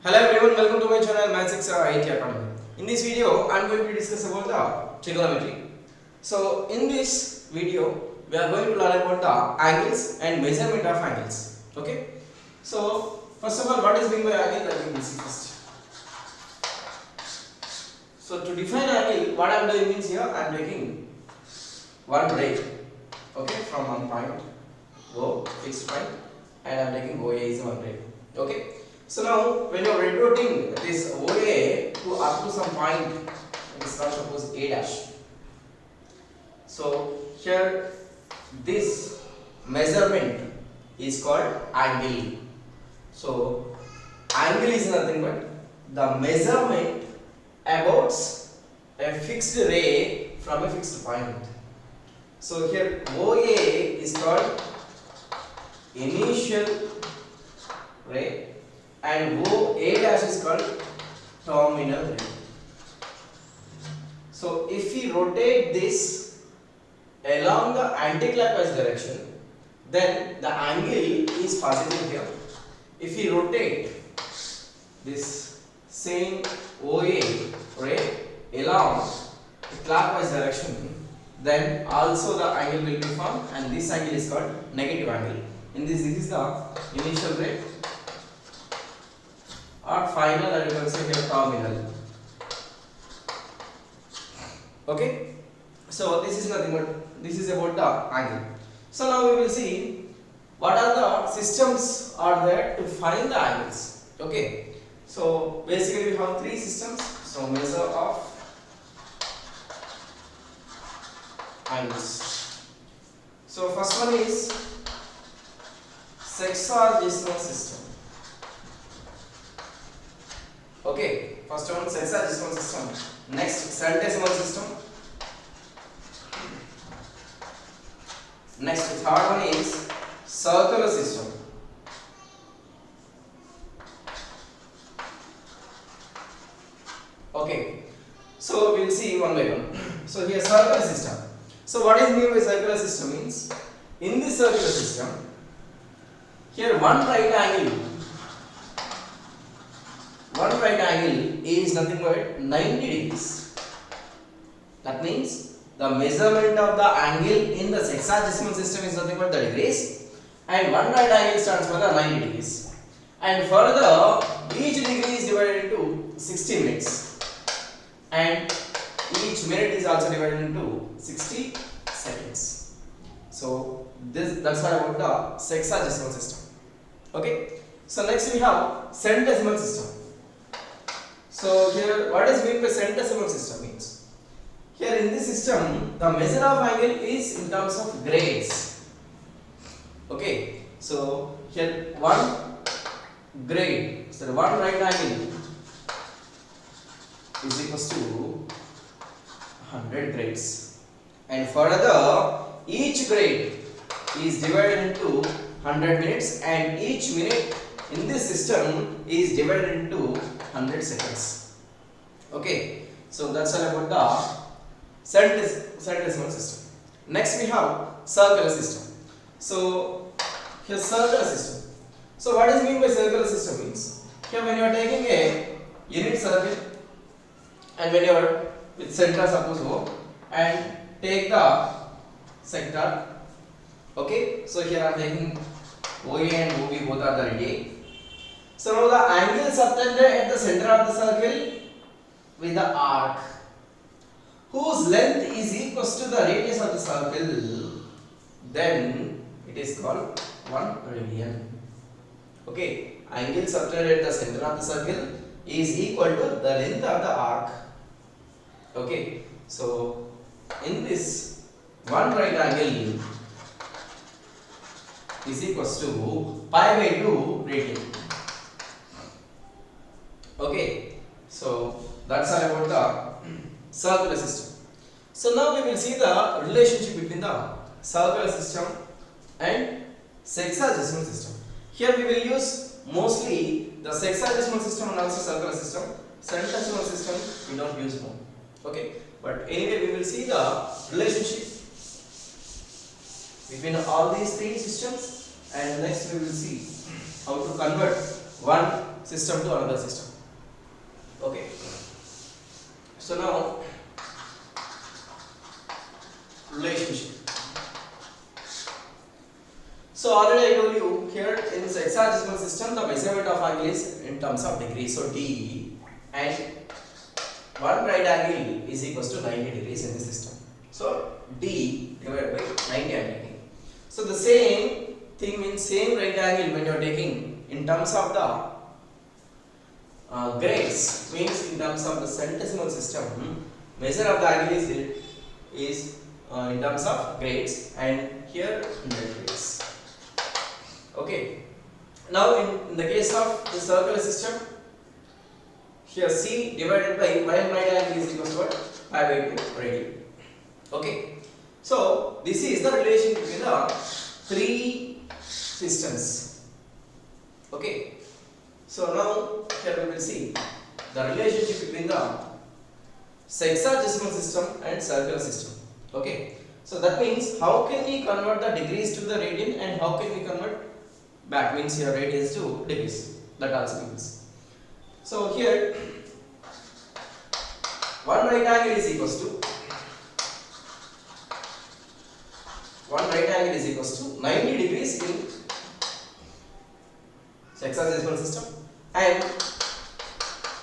Hello everyone, welcome to my channel Maths IT Academy. In this video, I am going to discuss about the trigonometry. So, in this video, we are going to learn about the angles and measurement of angles. Okay. So, first of all, what is meant by angle? That we will see first. So, to define angle, what I am doing means here I am taking one ray, okay, from one point O, fixed point, and I am taking OA is one ray. Okay. So now when you are rerouting this OA to up to some point, let us suppose A dash. So here this measurement is called angle. So angle is nothing but the measurement about a fixed ray from a fixed point. So here OA is called initial ray and OA dash is called terminal ray. So if we rotate this along the anti-clockwise direction, then the angle is positive here. If we rotate this same OA ray along the clockwise direction, then also the angle will be formed, and this angle is called negative angle. In this is the initial ray or final, or you can say here terminal. Okay, so this is nothing but this is about the angle. So now we will see what are the systems are there to find the angles. Okay, so basically we have three systems. So measure of angles. So first one is sexagesimal system. Okay, first one sexagesimal system. Next centesimal system. Next third one is circular system. Okay, so we will see one by one. So here circular system. So what is meant by circular system means, in this circular system, here one right angle is nothing but 90 degrees. That means the measurement of the angle in the sexagesimal system is nothing but the degrees, and one right angle stands for the 90 degrees. And further, each degree is divided into 60 minutes, and each minute is also divided into 60 seconds. So that's what about the sexagesimal system. Okay. So next we have centesimal system. So here what is meant by centesimal system means, here in this system the measure of angle is in terms of grades. Okay, so here one grade, so one right angle is equals to 100 grades, and further each grade is divided into 100 minutes, and each minute in this system is divided into 100 seconds. Okay, so that's all about the centesimal system. Next we have circular system. So here circular system. So what is meant by circular system means, here when you are taking a unit circle and when you are with center suppose O and take the sector. Okay, so here I am taking OA and OB, both are the radii. So now the angle subtended at the center of the circle with the arc whose length is equals to the radius of the circle, then it is called 1 radian. Okay, angle subtended at the center of the circle is equal to the length of the arc. Okay, so in this, one right angle is equals to pi by 2 radian. Okay, so that's all about the circular system. So now we will see the relationship between the circular system and sexagesimal system. Here we will use mostly the sexagesimal system and also circular system. Centesimal system we don't use more. Okay, but anyway we will see the relationship between all these three systems, and next we will see how to convert one system to another system. Okay. So now relationship. So already I told you here in this hexadecimal system the measurement of angle is in terms of degrees. So D and one right angle is equals to 90 degrees in this system. So D divided by 90 and 90. So the same thing means same right angle when you are taking in terms of the grades, means in terms of the centesimal system measure of the angle is in terms of grades, and here in the grades. Okay. Now in the case of the circular system, here C divided by y and right angle is equal to what? Pi by 2 radian. Okay. So this is the relation between the three systems. Okay. So now here we will see the relationship between the hexadecimal system and circular system. Okay. So that means how can we convert the degrees to the radian and how can we convert back, means here radians to degrees. That also means. So here one right angle is equals to 90 degrees in hexadecimal system and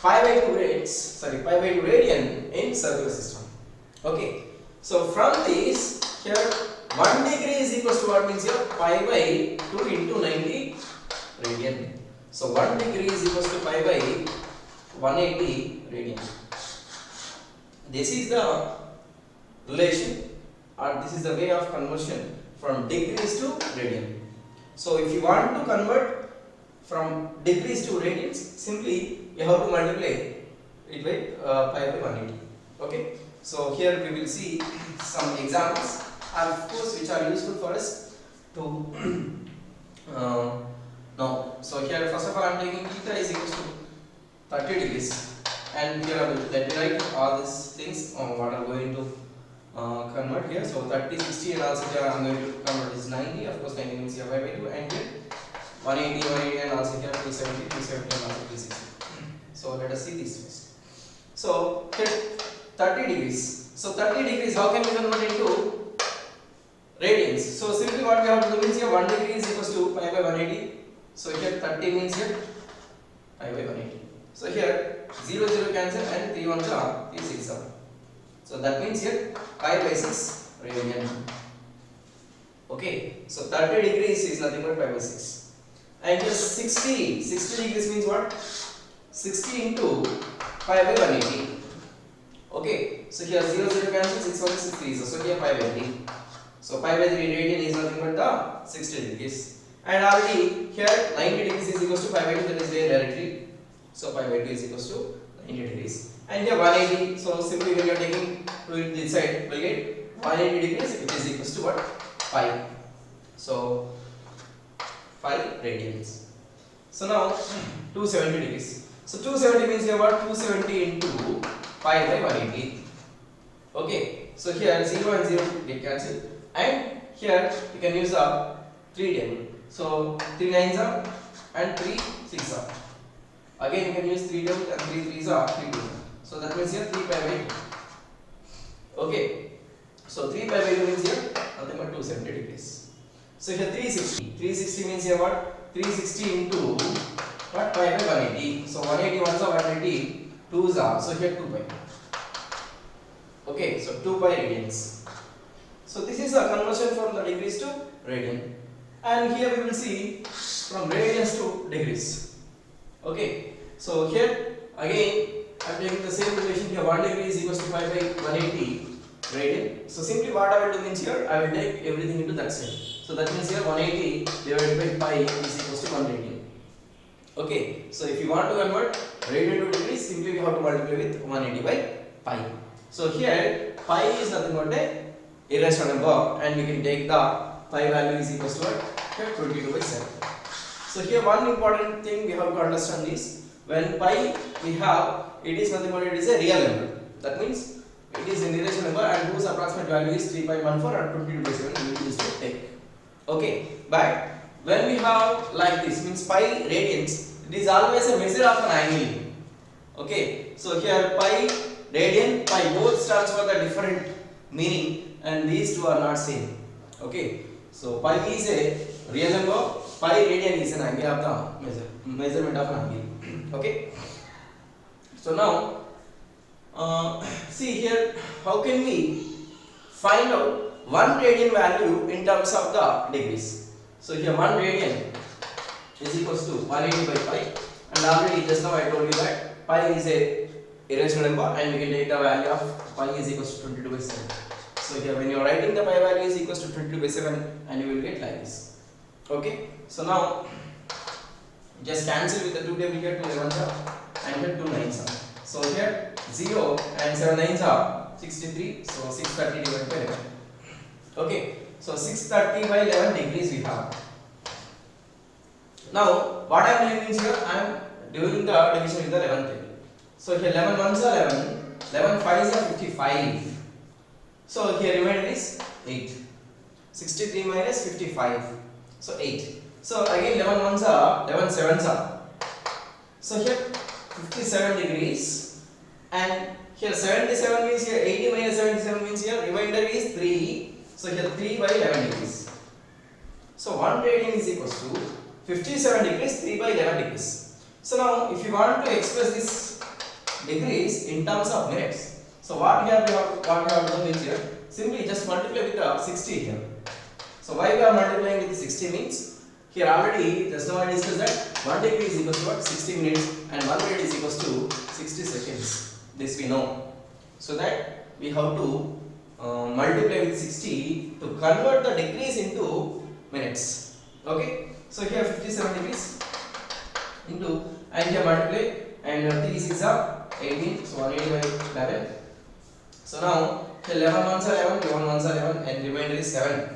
pi by 2 radian in circular system. Okay. So from this here 1 degree is equals to what, means here pi by 2 into 90 radian. So 1 degree is equals to pi by 180 radian. This is the relation, or this is the way of conversion from degrees to radian. So if you want to convert from degrees to radians, simply you have to multiply it by pi by 180. Okay. So here we will see some examples, of course, which are useful for us to know. So here first of all I am taking theta is equals to 30 degrees, and here I will let me write all these things on what I am going to convert here. So 30, 60, and also here I am going to convert is 90. Of course 90 means here pi by 2, and here 180, and also here 270, and also 360. So let us see this first. So here 30 degrees. So 30 degrees, how can we convert into radians? So simply what we have to do means here 1 degree is equals to pi by 180. So here 30 means here pi by 180. So here 0 0 cancel and 3 1s are 3 6 are. So that means here pi by 6 radian. Okay. So 30 degrees is nothing but pi by 6. And here 60 degrees means what? 60 into pi by 180. Okay, so here 0 0 cancel, 6 1 6 3, so here pi by 3. So pi by 3 radian is nothing but the 60 degrees. And already here 90 degrees is equals to pi by 2, that is there directly. So pi by 2 is equals to 90 degrees. And here 180, so simply when you are taking to this side, we will get 180 degrees, which is equals to what? Pi. So pi radians. So now 270 degrees. So 270 means here what? 270 into pi by 180. Okay, so here 0 and 0 get cancelled, and here you can use the 3 table. So 3 9s are and 3 6 are. Again you can use 3 table and 3 3s are 3 2. So that means here 3 pi by 2. Okay, so 3 pi by 2 means here nothing but 270 degrees. So here 360 means here what? 360 into what? Pi by 180. So 180 1s are 180. 2s are, so here 2 pi. Okay, so 2 pi radians. So this is a conversion from the degrees to radian, and here we will see from radians to degrees. Okay, so here again I am taking the same relation here. 1 degree is equals to pi by 180 radian. So simply what I will do means here I will take everything into that side. So that means here 180 divided by pi is equals to 1 radian. Okay, so if you want to convert radian to degrees, simply we have to multiply with 180 by pi. So here pi is nothing but a irrational number, and we can take the pi value is equals to what? Here 22 by 7. So here one important thing we have to understand is when pi we have, it is nothing but it is a real number. That means it is an irrational number and whose approximate value is 3.14 and 22 by 7 we will take. Okay, but when we have like this means pi radians, It is always a measure of an angle. Okay, so here pi, radian, pi both stands for the different meaning, and these two are not same. Okay, so pi is a real number, pi radian is an angle of the measurement of an angle. Okay, so now see here, how can we find out 1 radian value in terms of the degrees? So here 1 radian is equals to 180 by pi, and already just now I told you that pi is a irrational number, and we can take the value of pi is equals to 22 by 7. So here when you are writing the pi value is equals to 22 by 7, and you will get like this. Okay, so now just cancel with the 2 table here, 2 11s are, and here 2 9s are. So here 0 and 7 9s are 63, so 630 divided by 11. Okay, so 630 by 11 degrees we have. Now what I am doing means here I am doing the division with the 11 table. So here 11 ones are 11, 11 5s are 55. So here remainder is 8. 63 minus 55, so 8. So again 11 ones are 11 sevens are. So here 57 degrees, and here 77 means here 80 minus 77 means here remainder is 3. So here 3 by 11 degrees. So 1 radian is equals to 57 degrees, 3 by 11 degrees. So now if you want to express this degrees in terms of minutes, so what we have to do is here simply just multiply with the 60 here. So why we are multiplying with the 60 means here already just now I discussed that 1 degree is equals to what? 60 minutes, and 1 minute is equals to 60 seconds. This we know. So that we have to multiply with 60 to convert the degrees into minutes. Okay. So here 57 degrees into, and here multiply, and 3 6 are 18, so 180 by 11. So now here 11 ones are 11, 11 ones are 11, and remainder is 7.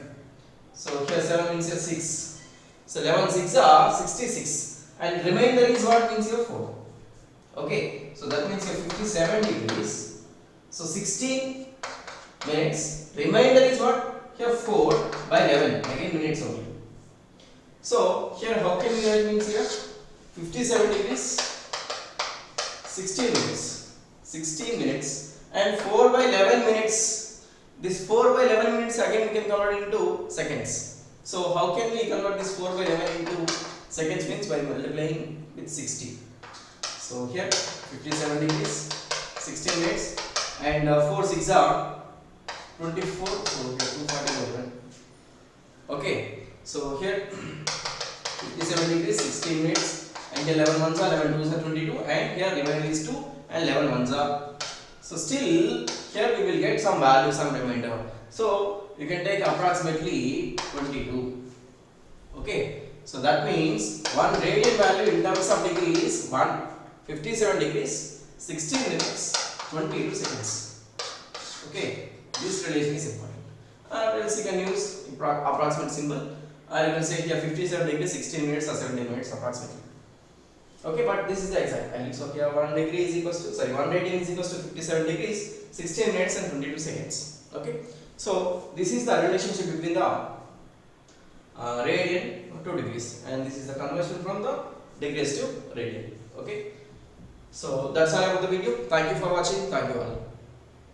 So here 7 means here 6. So 11 6 are 66, and remainder is what means here 4. Okay, so that means here 57 degrees. So 16 minutes. Remainder is what? Here 4 by 11. Again minutes only. So here how can we write means here 57 degrees, 16 minutes, and 4 by 11 minutes. This 4 by 11 minutes again we can convert into seconds. So how can we convert this 4 by 11 into seconds means by multiplying with 60. So here 57 degrees, 16 minutes, and 4 6 are 24. So here 240. Okay. So here 57 degrees, 16 minutes, and here 11 ones are 11 twos are 22, and here remainder is 2, and 11 ones are. So still here we will get some value, some remainder. So you can take approximately 22. Okay. So that means 1 radian value in terms of degree is 57 degrees, 16 minutes, 22 seconds. Okay. This relation is important. Else you can use approximate symbol. Or you can say here 57 degrees, 16 minutes or 17 minutes approximately. Okay, but this is the exact value. So here 1 degree is equals to, 1 radian is equals to 57 degrees, 16 minutes and 22 seconds. Okay, so this is the relationship between the radian to degrees, and this is the conversion from the degrees to radian. Okay, so that's all about the video. Thank you for watching. Thank you all.